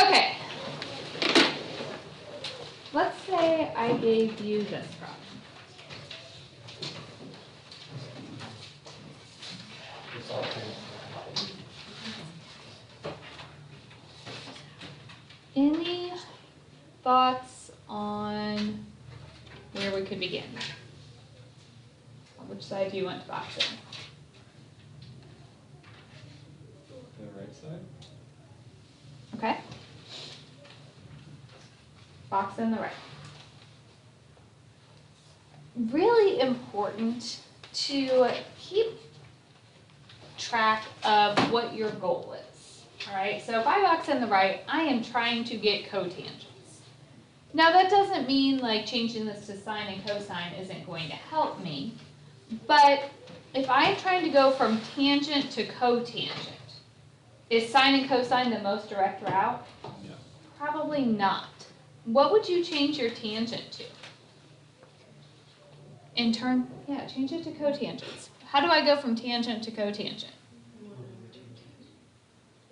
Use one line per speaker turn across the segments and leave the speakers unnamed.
Okay. Let's say I gave you this problem. Any thoughts on where we could begin? On which side do you want to box in?
The right side?
Okay. Box in the right. Really important to keep track of what your goal is. All right, so if I box in the right, I am trying to get cotangents. Now that doesn't mean like changing this to sine and cosine isn't going to help me, but if I'm trying to go from tangent to cotangent, is sine and cosine the most direct route?
Yeah.
Probably not. What would you change your tangent to? In turn, yeah, change it to cotangents. How do I go from tangent to cotangent?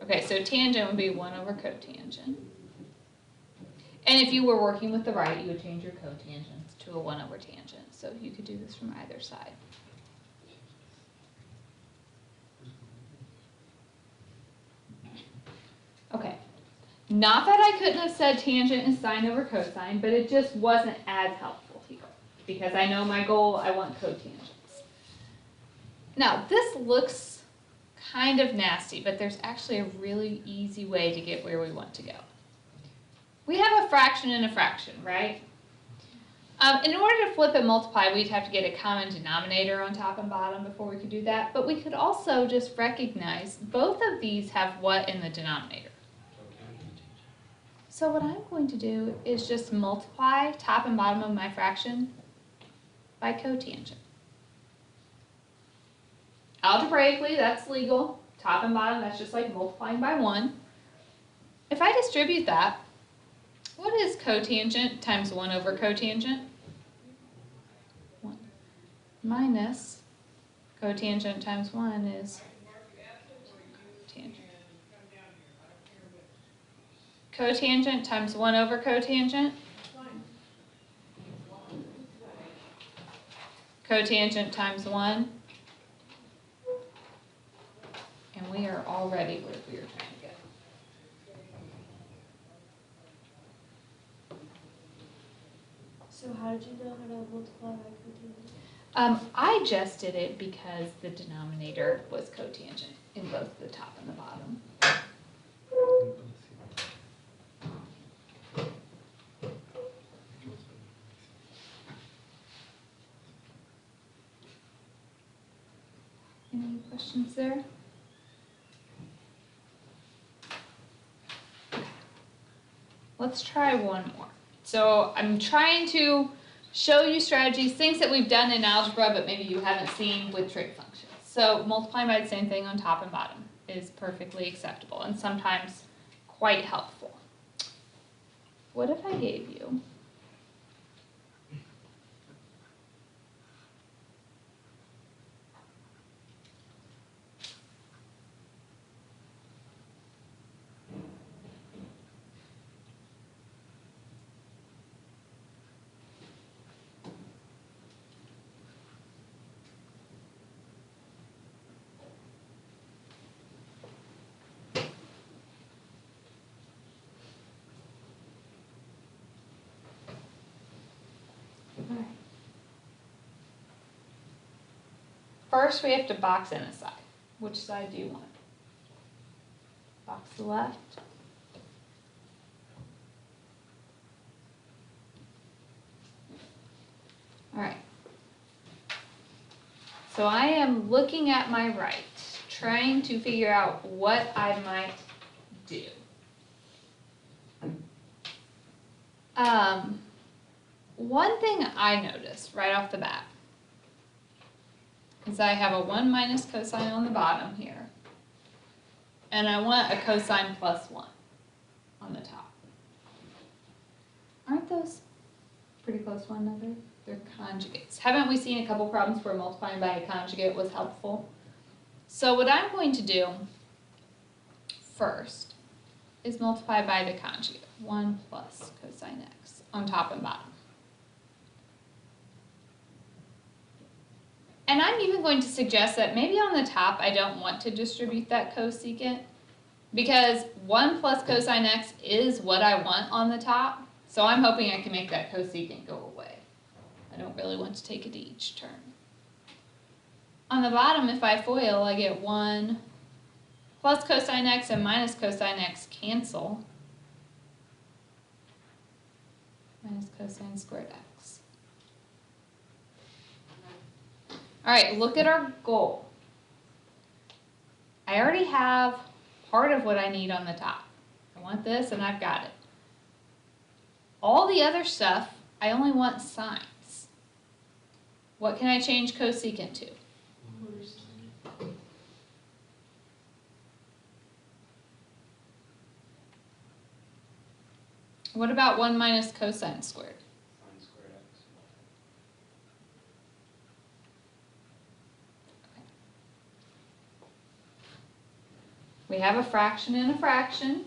Okay, so tangent would be 1 over cotangent. And if you were working with the right, you would change your cotangents to a 1 over tangent. So you could do this from either side. Okay. Not that I couldn't have said tangent is sine over cosine, but it just wasn't as helpful here. Because I know my goal, I want cotangents. Now, this looks kind of nasty, but there's actually a really easy way to get where we want to go. We have a fraction and a fraction, right? In order to flip and multiply, we'd have to get a common denominator on top and bottom before we could do that, but we could also just recognize both of these have what in the denominator? So what I'm going to do is just multiply top and bottom of my fraction by cotangent. Algebraically, that's legal. Top and bottom, that's just like multiplying by 1. If I distribute that, what is cotangent times 1 over cotangent? 1. Minus cotangent times 1 is tangent. Cotangent times 1 over cotangent? Cotangent times 1. And we are already where we are trying to go.
So how did you know how to multiply by cotangent?
I just did it because the denominator was cotangent in both the top and the bottom. Any questions there? Let's try one more. So I'm trying to show you strategies, things that we've done in algebra, but maybe you haven't seen with trig functions. So multiplying by the same thing on top and bottom is perfectly acceptable and sometimes quite helpful. What if I gave you First, we have to box in a side. Which side do you want? Box the left. All right. So I am looking at my right, trying to figure out what I might do. One thing I noticed right off the bat is I have a 1 minus cosine on the bottom here, and I want a cosine plus 1 on the top. Aren't those pretty close to one another? They're conjugates. Haven't we seen a couple problems where multiplying by a conjugate was helpful? So what I'm going to do first is multiplied by the conjugate, 1 plus cosine x on top and bottom. And I'm even going to suggest that maybe on the top I don't want to distribute that cosecant because 1 plus cosine x is what I want on the top. So I'm hoping I can make that cosecant go away. I don't really want to take it to each term. On the bottom, if I FOIL, I get 1 plus cosine x and minus cosine x cancel. Minus cosine squared x. All right, look at our goal. I already have part of what I need on the top. I want this and I've got it. All the other stuff, I only want sines. What can I change cosecant to? What about 1 minus cosine squared?
Sine squared x.
We have a fraction and a fraction.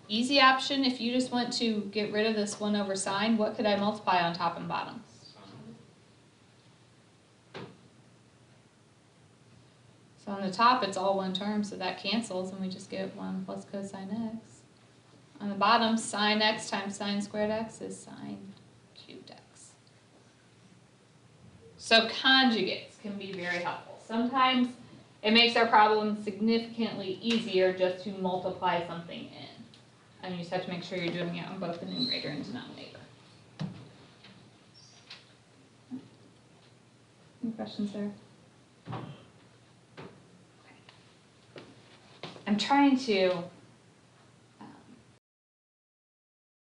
Easy option, if you just want to get rid of this 1 over sine, what could I multiply on top and bottom?
Sine.
So on the top, it's all one term, so that cancels, and we just get 1 plus cosine x. On the bottom, sine x times sine squared x is sine cubed x. So conjugates can be very helpful. Sometimes it makes our problem significantly easier just to multiply something in. And you just have to make sure you're doing it on both the numerator and denominator. Any questions there? I'm trying to